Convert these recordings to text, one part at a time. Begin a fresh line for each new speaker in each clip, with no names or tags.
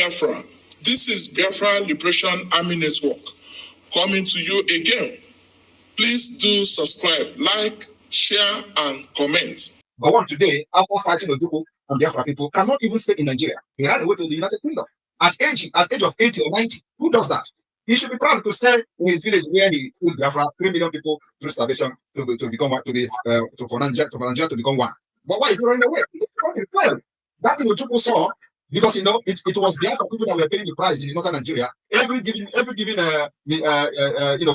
Biafra. This is Biafra Liberation Army Network coming to you again. Please do subscribe, like, share, and comment.
But one today, after fighting Ojukwu and Biafra people, cannot even stay in Nigeria. He ran away to the United Kingdom at age of 80 or 90. Who does that? He should be proud to stay in his village where he killed Biafra 3 million people through starvation to become one, for Nigeria to become one. But why is he running away? Well, that thing Ojukwu saw, because it was Biafra people that were paying the price in northern Nigeria. Every given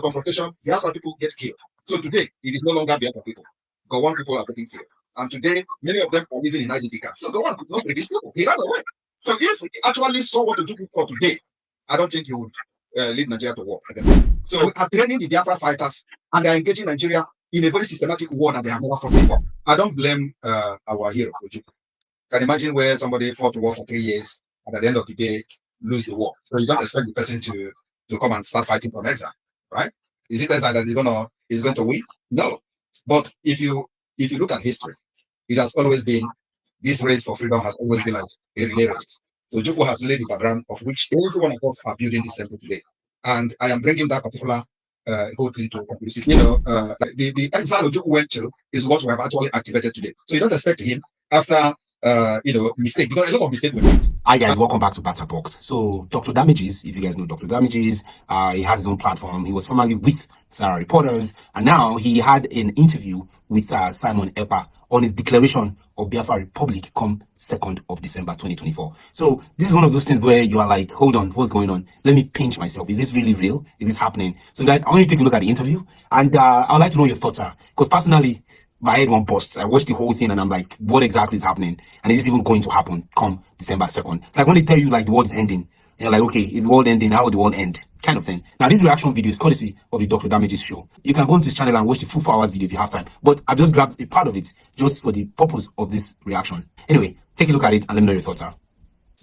confrontation, Biafra people get killed. So today it is no longer Biafra people. Gowon people are getting killed. And today, many of them are living in IDP camps. So Gowon could not free these people. He ran away. So if he actually saw what Ojukwu for today, I don't think he would lead Nigeria to war. So we are training the Biafra fighters, and they are engaging Nigeria in a very systematic war that they have never fought before. I don't blame our hero, Ojukwu. Can imagine where somebody fought war for 3 years, and at the end of the day, lose the war. So you don't expect the person to come and start fighting from exile, right? Is it exile that he's going to win? No. But if you look at history, it has always been, this race for freedom has always been like a relay race. So Ojukwu has laid the background of which every one of us are building this temple today. And I am bringing that particular whole thing to conclusion. The exile Ojukwu went to is what we have actually activated today. So you don't expect him after mistake, because a lot of mistakes were made.
Hi guys, welcome back to Batter Box. So Dr. Damages, if you guys know Dr. Damages, he has his own platform. He was formerly with Sarah Reporters, and now he had an interview with Simon Ekpa on his declaration of Biafra Republic come 2nd of December 2024. So this is one of those things where you are like, hold on, what's going on? Let me pinch myself. Is this really real? Is this happening? So guys, I want you to take a look at the interview, and I'd like to know your thoughts, because personally, my head won't bust. I watched the whole thing and I'm like, what exactly is happening? And is this even going to happen come December 2nd? It's like when they tell you like the world is ending, and you're like, okay, is the world ending? How will the world end? Kind of thing. Now, this reaction video is courtesy of the Dr. Damages show. You can go into his channel and watch the full 4 hours video if you have time. But I've just grabbed a part of it just for the purpose of this reaction. Anyway, take a look at it and let me know your thoughts are.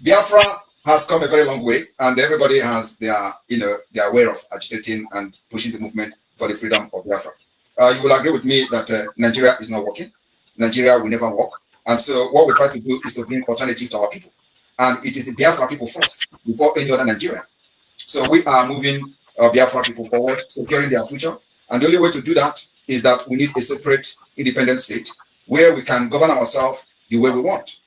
Biafra has come a very long way, and everybody has their way of agitating and pushing the movement for the freedom of Biafra. You will agree with me that Nigeria is not working. Nigeria will never work. And so what we try to do is to bring alternative to our people. And it is the Biafra people first, before any other Nigeria. So we are moving Biafra people forward, securing their future. And the only way to do that is that we need a separate, independent state where we can govern ourselves the way we want.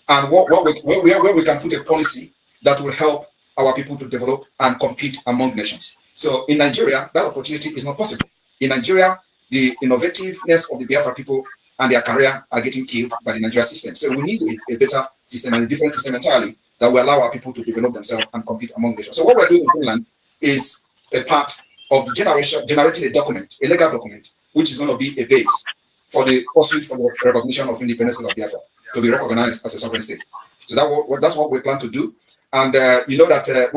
And where we can put a policy that will help our people to develop and compete among nations. So in Nigeria, that opportunity is not possible. In Nigeria, the innovativeness of the Biafra people and their career are getting killed by the Nigeria system. So we need a better system and a different system entirely that will allow our people to develop themselves and compete among nations. So what we're doing in Finland is a part of the generating a document, a legal document, which is going to be a base for the pursuit for the recognition of independence of Biafra to be recognized as a sovereign state. So that's what we plan to do. And you know that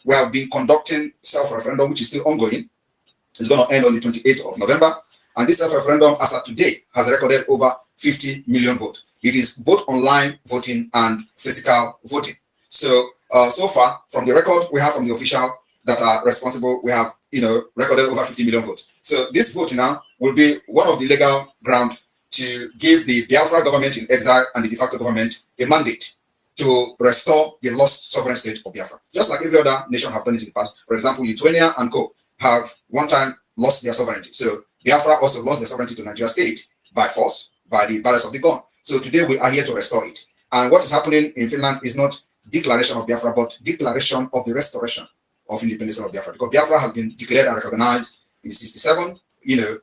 we have been conducting self-referendum, which is still ongoing. It's going to end on the 28th of November. And this self-referendum, as of today, has recorded over 50 million votes. It is both online voting and physical voting. So, so far, from the record we have from the official that are responsible, we have, recorded over 50 million votes. So this vote now will be one of the legal ground to give the Biafra government in exile and the de facto government a mandate to restore the lost sovereign state of Biafra. Just like every other nation have done it in the past. For example, Lithuania and co. have one time lost their sovereignty. So Biafra also lost their sovereignty to Nigeria state by force, by the barrels of the gun. So today we are here to restore it. And what is happening in Finland is not declaration of Biafra, but declaration of the restoration of independence of Biafra. Because Biafra has been declared and recognized in 1967,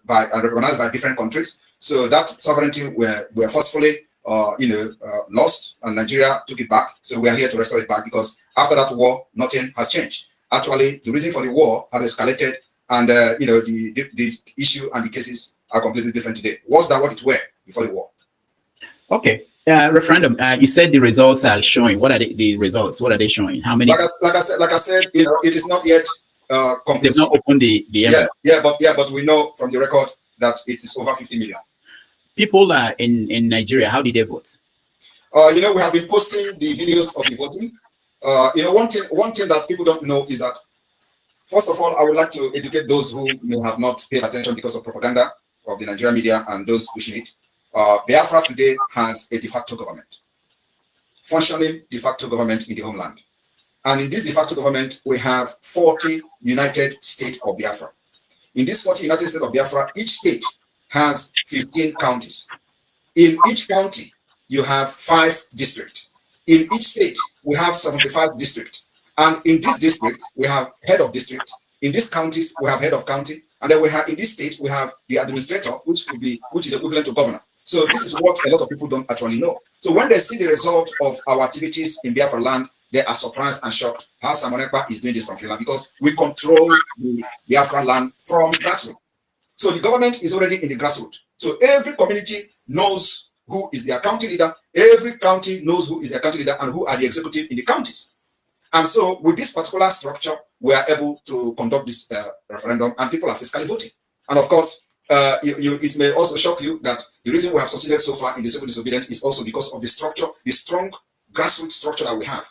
and recognized by different countries. So that sovereignty were forcefully, lost, and Nigeria took it back. So we are here to restore it back, because after that war, nothing has changed. Actually, the reason for the war has escalated, and the issue and the cases are completely different today. Was that what it were before the war?
Okay. Referendum. You said the results are showing. What are the results? What are they showing? How many?
Like I said, it is not yet complete.
They've not opened the
but we know from the record that it is over 50 million.
People in Nigeria, how did they vote?
We have been posting the videos of the voting. One thing that people don't know is that, first of all, I would like to educate those who may have not paid attention because of propaganda of the Nigerian media and those pushing it. Biafra today has a de facto government, functioning de facto government in the homeland. And in this de facto government, we have 40 United States of Biafra. In this 40 United States of Biafra, each state has 15 counties. In each county, you have 5 districts. In each state, we have 75 districts. And in this district, we have head of district. In these counties, we have head of county. And then we have, in this state, we have the administrator, which is equivalent to governor. So this is what a lot of people don't actually know. So when they see the result of our activities in Biafra land, they are surprised and shocked how Simon Ekpa is doing this from Finland, because we control the Biafra land from grassroots. So the government is already in the grassroots. So every community knows who is their county leader. Every county knows who is their county leader and who are the executive in the counties. And so with this particular structure, we are able to conduct this referendum, and people are fiscally voting. And of course, it may also shock you that the reason we have succeeded so far in the civil disobedience is also because of the structure, the strong grassroots structure that we have,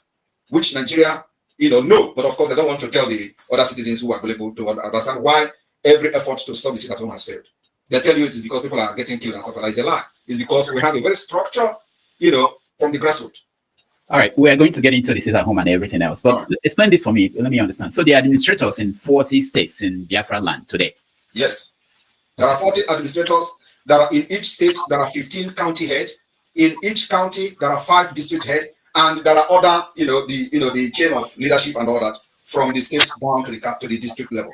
which Nigeria, know. But of course, I don't want to tell the other citizens who are available to understand why every effort to stop the sit at home has failed. They tell you it is because people are getting killed and stuff like that. It's a lie. It's because we have a very structure, from the grassroots.
All right, we are going to get into the sit at home and everything else, but explain this for me. Let me understand. So the administrators in 40 states in Biafra land today.
Yes, there are 40 administrators. There are in each state. There are 15 county head. In each county, there are 5 district head, and there are other, the chain of leadership and all that from the state down to the district level.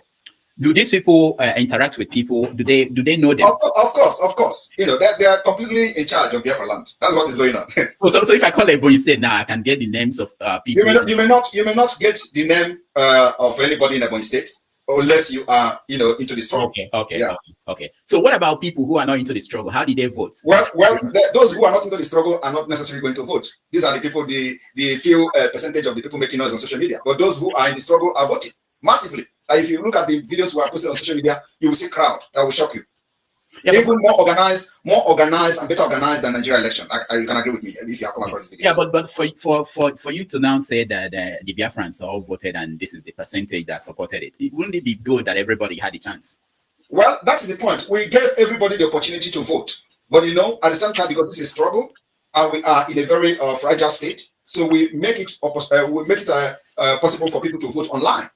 Do these people interact with people? Do they know them?
Of course. They are completely in charge of Biafra land. That's what is going on.
so if I call Ebonyi State now, I can get the names of people.
You may not get the name of anybody in Ebonyi State unless you are into the struggle.
Okay. So what about people who are not into the struggle? How did they vote?
Well, those who are not into the struggle are not necessarily going to vote. These are the people, the few percentage of the people making noise on social media. But those who are in the struggle are voting massively. If you look at the videos we are posting on social media, you will see crowd that will shock you. Yeah, even more organized and better organized than Nigeria election. You can agree with me if you have come across the videos.
Yeah, but for you to now say that the Biafrans all voted and this is the percentage that supported it, wouldn't it be good that everybody had a chance?
Well, that is the point. We gave everybody the opportunity to vote, but at the same time, because this is a struggle and we are in a very fragile state, so we make it possible for people to vote online,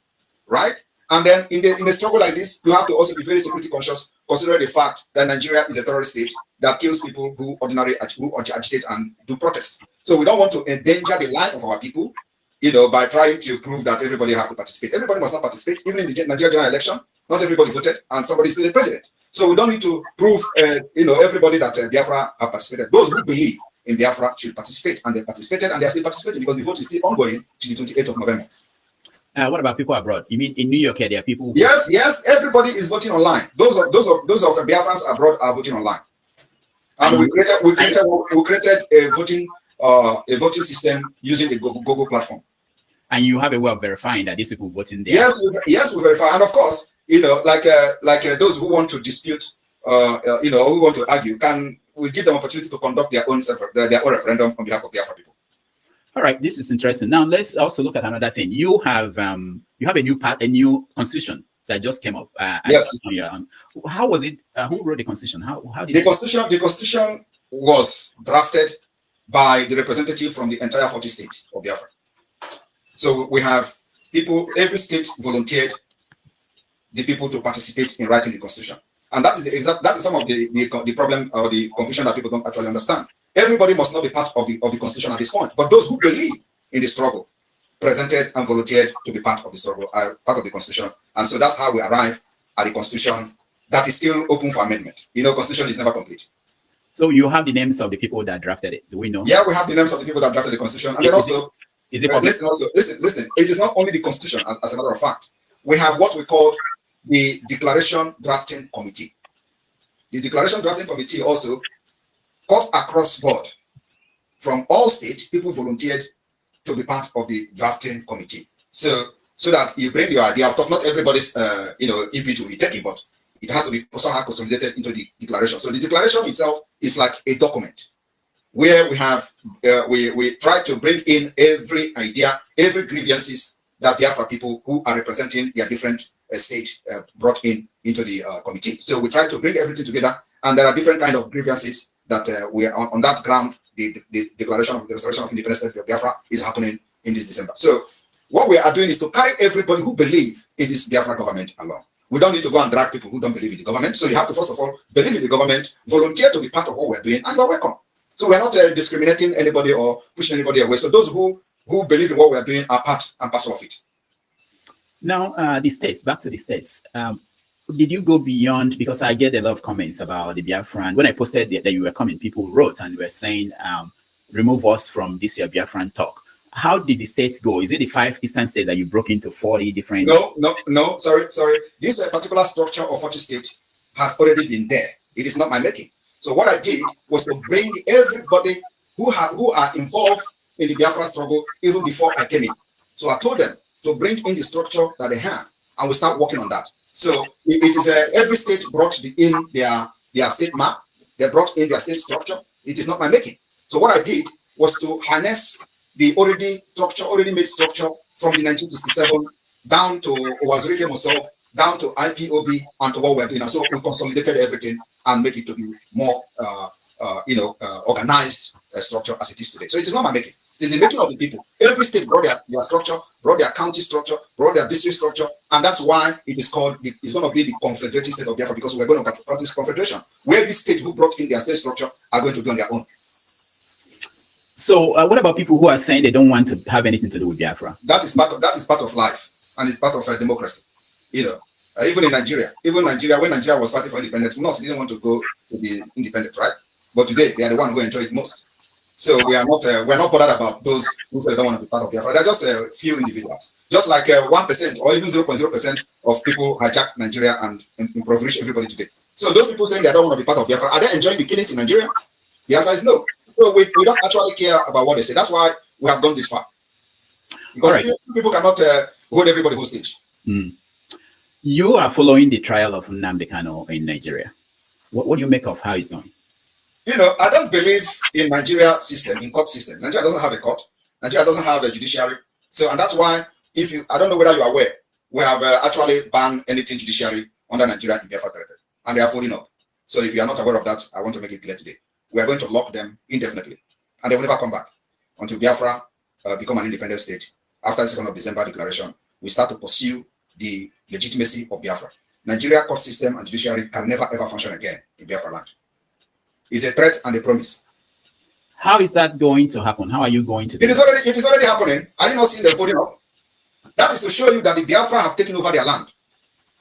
right? And then in a struggle like this, you have to also be very security conscious, considering the fact that Nigeria is a terrorist state that kills people who agitate and do protest. So we don't want to endanger the life of our people, by trying to prove that everybody has to participate. Everybody must not participate. Even in the Nigeria general election, not everybody voted, and somebody is still the president. So we don't need to prove, everybody that Biafra have participated. Those who believe in Biafra should participate, and they participated, and they are still participating because the vote is still ongoing to the 28th of November.
What about people abroad? You mean in New York? There are people.
Yes. Everybody is voting online. Those of Biafrans abroad are voting online. And we created a voting system using the Google platform.
And you have a way of verifying that these people voting there.
Yes, we verify. And of course, like those who want to dispute, who want to argue, we give them opportunity to conduct their own referendum on behalf of Biafra people.
All right, this is interesting. Now let's also look at another thing. You have a new constitution that just came up.
Yes.
How was it? Who wrote the constitution? How did
the constitution was drafted by the representative from the entire 40 states of Biafra. So we have people. Every state volunteered the people to participate in writing the constitution, and that is some of the problem or the confusion that people don't actually understand. Everybody must not be part of the constitution at this point, but those who believe in the struggle presented and volunteered to be part of the struggle are part of the constitution, and so that's how we arrive at the constitution that is still open for amendment. Constitution is never complete.
So you have the names of the people that drafted it. Do we know?
Yeah, we have the names of the people that drafted the constitution, and then also listen. It is not only the constitution. As a matter of fact, we have what we call the Declaration Drafting Committee. The Declaration Drafting Committee also cut across board from all states. People volunteered to be part of the drafting committee, so that you bring your idea. Of course, not everybody's input will be taken, but it has to be somehow consolidated into the declaration. So the declaration itself is like a document where we have we try to bring in every idea, every grievances that Biafra people who are representing their different states brought into the committee. So we try to bring everything together, and there are different kind of grievances that we are on that ground. The declaration of the restoration of independence of Biafra is happening in this December. So What we are doing is to carry everybody who believe in this Biafra government along. We don't need to go and drag people who don't believe in the government. So you have to, first of all, believe in the government, volunteer to be part of what we're doing, and you're welcome. So we're not discriminating anybody or pushing anybody away. So those who believe in what we're doing are part and parcel of it.
Now, the states, back to the states. Did you go beyond, because I get a lot of comments about the Biafran. When I posted that you were coming, people wrote and were saying, remove us from this year Biafran talk. How did the states go? Is it the 5 eastern states that you broke into 40 different?
No, sorry. This particular structure of 40 states has already been there. It is not my making. So what I did was to bring everybody who are involved in the Biafra struggle even before I came in. So I told them to bring in the structure that they have, and we start working on that. So it is every state brought in their state map. They brought in their state structure. It is not my making. So what I did was to harness the already made structure from the 1967 down to Owazirike Mosob, down to IPOB, and to what we're doing. And so we consolidated everything and make it to be more organized structure as it is today. So it is not my making. It is the making of the people. Every state brought their structure, brought their county structure, brought their district structure, and that's why it is called, it's going to be the Confederated State of Biafra, because we're going to practice confederation, where the states who brought in their state structure are going to be on their own.
So what about people who are saying they don't want to have anything to do with Biafra?
That is part of life, and it's part of democracy. Even in Nigeria, when Nigeria was fighting for independence, North didn't want to go to be independent, right? But today they are the one who enjoy it most. So we are not bothered about those who say they don't want to be part of Biafra. They're just a few individuals, just like 1% or even 0.0% of people hijack Nigeria and impoverish everybody today. So those people saying they don't want to be part of Biafra, are they enjoying the killings in Nigeria? The answer is no. So we don't actually care about what they say. That's why we have gone this far. Because few people cannot hold everybody hostage.
You are following the trial of Nnamdi Kanu in Nigeria. What do you make of how it's going?
I don't believe in Nigeria system, in court system. Nigeria doesn't have a court. Nigeria doesn't have a judiciary. So, and that's why, I don't know whether you are aware, we have actually banned anything judiciary under Nigeria in Biafra territory, and they are folding up. So if you are not aware of that, I want to make it clear today. We are going to lock them indefinitely, and they will never come back until Biafra become an independent state. After the 2nd of December declaration, we start to pursue the legitimacy of Biafra. Nigeria court system and judiciary can never ever function again in Biafra land. It's a threat and a promise.
How is that going to happen? How are you going to do
it? It is already happening. Are you not seeing them folding up? That is to show you that the Biafra have taken over their land.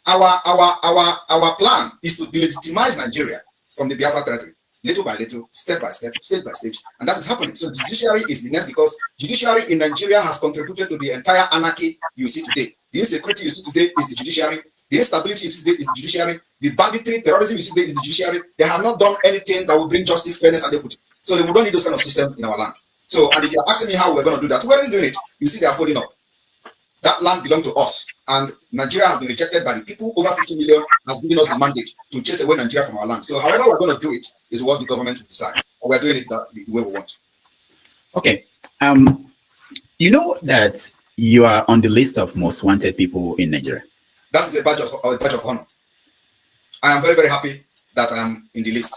Our plan is to delegitimize Nigeria from the Biafra territory, little by little, step by step, stage by stage, and that is happening. So judiciary is the next, because judiciary in Nigeria has contributed to the entire anarchy you see today. The insecurity you see today is the judiciary. The instability you see today is the judiciary. The banditry, terrorism you see today is the judiciary. They have not done anything that will bring justice, fairness, and equity. So we don't need those kind of systems in our land. So, and if you're asking me how we're going to do that, we're already doing it. You see, they are folding up. That land belongs to us, and Nigeria has been rejected by the people. Over 50 million has given us the mandate to chase away Nigeria from our land. So, however we're going to do it is what the government will decide. And we're doing it the way we want.
Okay. You know that you are on the list of most wanted people in Nigeria.
That is a badge of honor. I am very, very happy that I am in the list,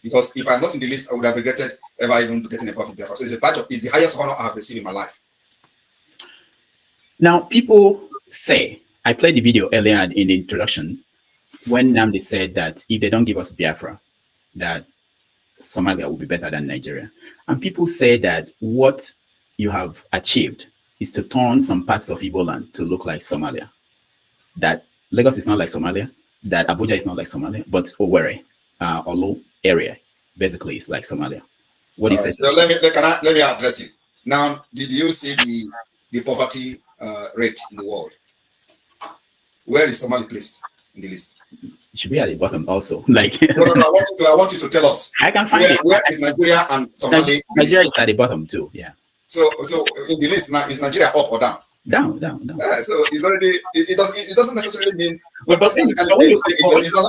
because if I'm not in the list, I would have regretted ever even getting involved in Biafra. So it's the highest honor I have received in my life.
Now, people say, I played the video earlier in the introduction when Nnamdi said that if they don't give us Biafra, that Somalia will be better than Nigeria. And people say that what you have achieved is to turn some parts of Igbo land to look like Somalia. That Lagos is not like Somalia, that Abuja is not like Somalia, but Owerri, Olu area, basically is like Somalia. What do you say?
So let me address it. Now, did you see the poverty rate in the world? Where is Somalia placed in the list?
It should be at the bottom also. Like
no, I want you to tell us.
I can find it.
Where is Nigeria and Somalia?
Nigeria is at the bottom too. Yeah.
So in the list now, is Nigeria up or down?
Down.
So it's already. It doesn't necessarily mean. But it doesn't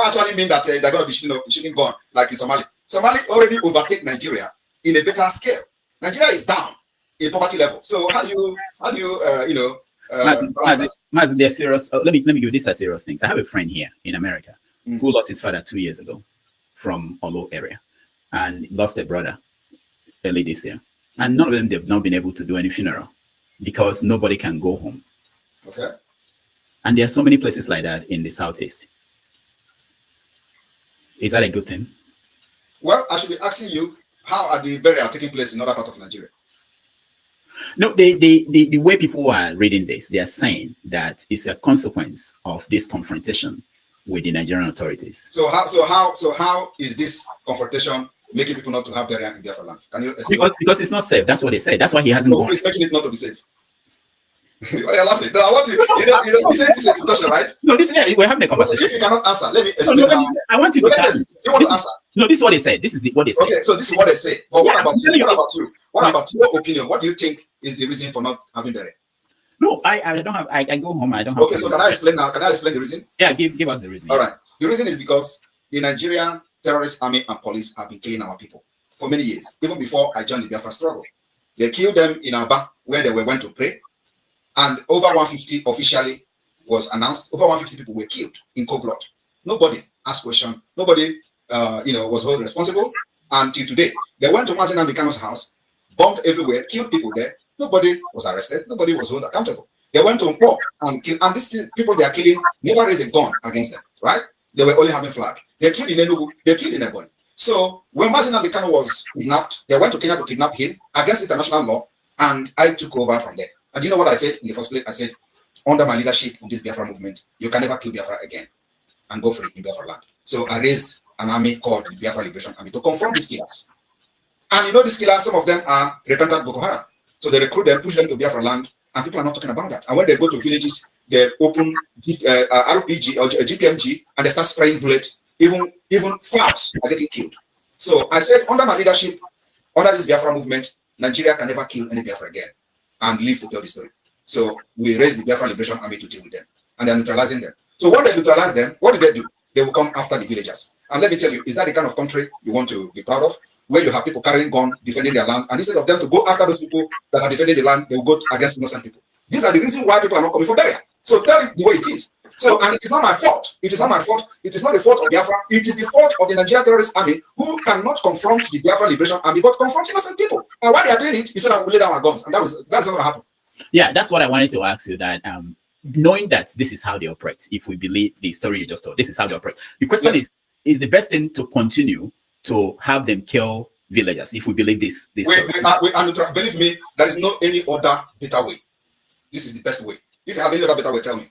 actually mean that they're going to be shooting gun like in Somalia. Somalia already overtake Nigeria in a better scale. Nigeria is down in poverty level. So how do you
Maz, they're serious. Let me give you this as serious things. I have a friend here in America who lost his father 2 years ago from Olo area, and lost a brother early this year. And none of them, they've not been able to do any funeral because nobody can go home
Okay.
And there are so many places like that in the southeast. Is that a good thing?
Well, I should be asking you, how are the burial taking place in other parts of Nigeria?
No, the way people are reading this, they are saying that it's a consequence of this confrontation with the Nigerian authorities.
So how is this confrontation making people not to have burial in Biafra land? Can you explain?
Because it's not safe. That's what they say. That's why he hasn't
So
gone.
who is making it not to be safe? Why are you laughing? No, I want to. You say this is a discussion, right?
No, this yeah, we're having a conversation.
If you cannot answer, let me explain.
I want you to answer.
You want to answer?
No, this is what they said. This is what they said.
Okay, so this is what they say. But what
Yeah,
about
I'm
you?
telling you
What
this.
about you? What about your opinion? What do you think is the reason for not having burial?
No, I don't have. I go home. I don't have.
Okay, so can I explain now? Can I explain the reason?
Yeah, give us the reason.
All right. The reason is because the Nigerian terrorist army and police have been killing our people for many years, even before I joined the Biafra struggle. They killed them in Aba, where they went to pray, and over 150 officially was announced. Over 150 people were killed in cold blood. Nobody asked question. Nobody, was held responsible until today. They went to Mazen Ambikano's house, bombed everywhere, killed people there. Nobody was arrested. Nobody was held accountable. They went to Nkwo and killed, and these people they are killing never raised a gun against them, right? They were only having flag. They killed in Enugu. They killed in Ebonyi. So when Mazen Ambikano was kidnapped, they went to Kenya to kidnap him against international law, and I took over from there. And you know what I said in the first place? I said, under my leadership in this Biafra movement, you can never kill Biafra again and go free in Biafra land. So I raised an army called the Biafra Liberation Army to confront these killers. And you know, these killers, some of them are repentant Boko Haram. So they recruit them, push them to Biafra land, and people are not talking about that. And when they go to villages, they open RPG or GPMG and they start spraying bullets. Even farms are getting killed. So I said, under my leadership, under this Biafra movement, Nigeria can never kill any Biafra again and live to tell the story. So we raised the Biafra Liberation Army to deal with them, and they're neutralizing them. So when they neutralize them, what do? They will come after the villagers. And let me tell you, is that the kind of country you want to be proud of? Where you have people carrying guns, defending their land, and instead of them to go after those people that are defending the land, they will go against innocent people. These are the reasons why people are not coming for burial. So tell it the way it is. So, and it is not my fault. It is not my fault. It is not the fault of Biafra. It is the fault of the Nigerian terrorist army who cannot confront the Biafra Liberation Army, but confront innocent people. And while they are doing it, he said, I will lay down our guns. And that's not going to happen.
Yeah, that's what I wanted to ask you. That knowing that this is how they operate, if we believe the story you just told, this is how they operate. The question is the best thing to continue to have them kill villagers if we believe this story?
Believe me, there is no any other better way. This is the best way. If you have any other better way, tell me.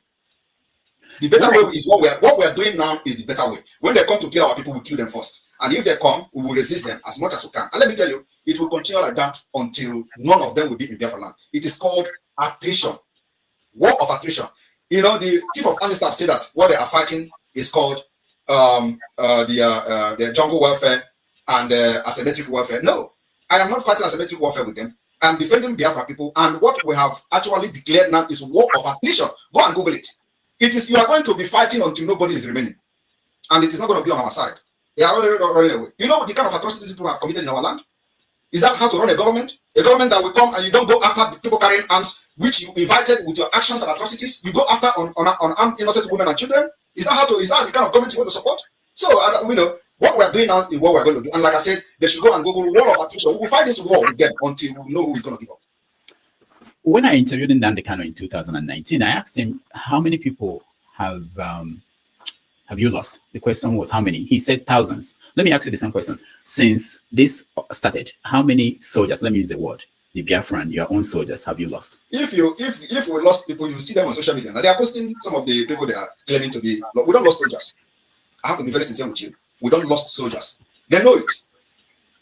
The better way is what we are doing now is the better way. When they come to kill our people, we kill them first. And if they come, we will resist them as much as we can. And let me tell you, it will continue like that until none of them will be in Biafra land. It is called attrition. War of attrition. You know, the chief of army staff said that what they are fighting is called the jungle welfare and asymmetric warfare. No, I am not fighting asymmetric warfare with them. I'm defending Biafra people. And what we have actually declared now is war of attrition. Go and Google it. It is, you are going to be fighting until nobody is remaining. And it is not going to be on our side. They are already running away. You know the kind of atrocities people have committed in our land? Is that how to run a government? A government that will come and you don't go after people carrying arms, which you invited with your actions and atrocities. You go after on armed innocent women and children. Is that the kind of government you want to support? So, we know what we are doing now is what we are going to do. And like I said, they should go and Google war of attrition. We will fight this war with them until we know who is going to give up.
When I interviewed Nnamdi Kanu in 2019, I asked him, how many people have you lost? The question was, how many? He said thousands. Let me ask you the same question. Since this started, how many soldiers, let me use the word, the Biafran, your own soldiers, have you lost? If
we lost people, you see them on social media. Now they are posting some of the people they are claiming to be. We don't lost soldiers. I have to be very sincere with you. We don't lost soldiers. They know it.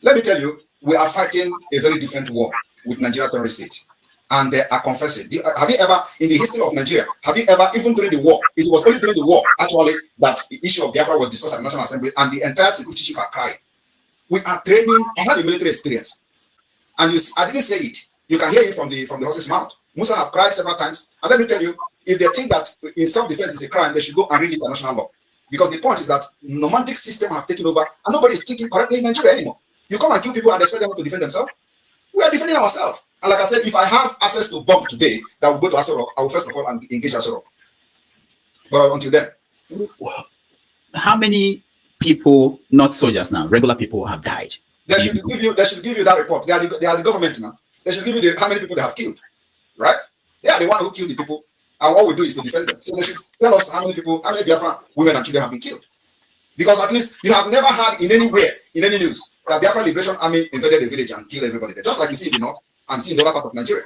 Let me tell you, we are fighting a very different war with Nigeria terrorist state. And they are confessing. Have you ever, in the history of Nigeria, have you ever, even during the war, it was only during the war, actually, that the issue of Biafra was discussed at the National Assembly, and the entire security chief are crying. We are training. I have a military experience. And I didn't say it. You can hear it from the horse's mouth. Musa have cried several times. And let me tell you, if they think that in self-defense is a crime, they should go and read international law. Because the point is that nomadic system have taken over, and nobody is thinking correctly in Nigeria anymore. You come and kill people and expect them to defend themselves. We are defending ourselves. And like I said, if I have access to bomb today that will go to Aso Rock, I will first of all engage Aso Rock. But until then.
How many people, not soldiers now, regular people have died?
They should give you that report. They are the government now. They should give you how many people they have killed. Right? They are the one who killed the people. And what we do is to defend them. So they should tell us how many Biafra women and children have been killed. Because at least you have never heard in any news, that Biafra Liberation Army invaded a village and killed everybody there. Just like you see in the north and see in the other part of Nigeria.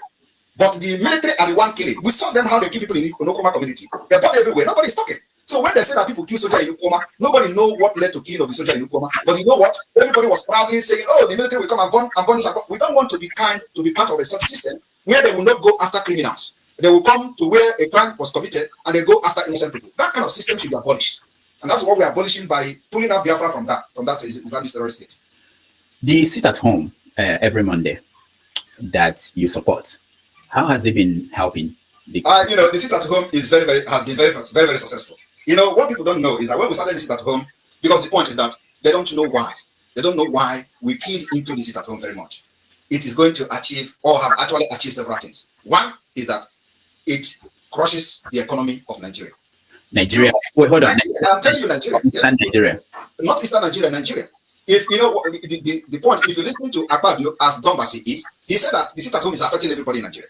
But the military are the one killing. We saw them how they kill people in the Onokoma community. They're born everywhere. Nobody's talking. So when they say that people kill soldiers in Ukoma, nobody know what led to killing of the soldier in Ukoma. But you know what? Everybody was proudly saying, "Oh, the military will come and burn this." We don't want to be part of a such system where they will not go after criminals. They will come to where a crime was committed and they go after innocent people. That kind of system should be abolished. And that's what we are abolishing by pulling out Biafra from that Islamic terrorist state.
The sit at home every Monday that you support, how has it been helping?
The sit at home has been very successful. What people don't know is that when we started the sit at home, because the point is that they don't know why. They don't know why we keyed into the sit at home very much. It is going to achieve or have actually achieved several things. One is that it crushes the economy of Nigeria.
Nigeria. Wait, hold on.
I'm telling you, Nigeria.
Yes. Nigeria.
Not Eastern Nigeria, Nigeria. If you know the point, if you listen to Ekpa as dumb as he is, he said that the sit at home is affecting everybody in Nigeria.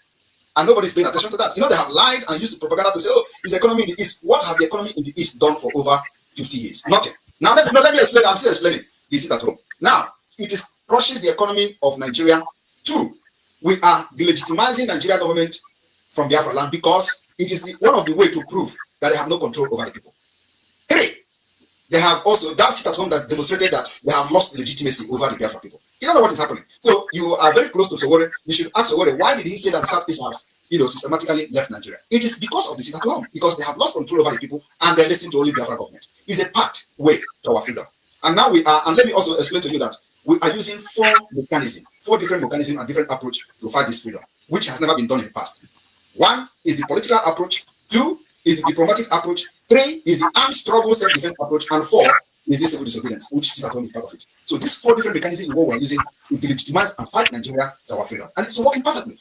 And nobody's paying attention to that. They have lied and used the propaganda to say, "Oh, it's economy in the East." What have the economy in the East done for over 50 years? Nothing. Now, let me explain. I'm still explaining the sit at home. Now, it crushes the economy of Nigeria. Two, we are delegitimizing Nigeria government from Biafra land because it is one of the ways to prove that they have no control over the people. Three, they have also that sit at home that demonstrated that they have lost legitimacy over the Biafra people. You don't know what is happening. So you are very close to Sowore. You should ask Sowore, why did he say that Southeast has systematically left Nigeria? It is because of the sit at home, because they have lost control over the people and they're listening to only Biafra government. It's a pathway to our freedom. And now we are, and let me also explain to you that we are using four different mechanisms and different approach to fight this freedom, which has never been done in the past. One is the political approach. Two is the diplomatic approach. Three is the armed struggle self-defense approach. And four is the civil disobedience, which is only part of it. So these four different mechanisms what we're using to delegitimize and fight Nigeria to our freedom. And it's working perfectly.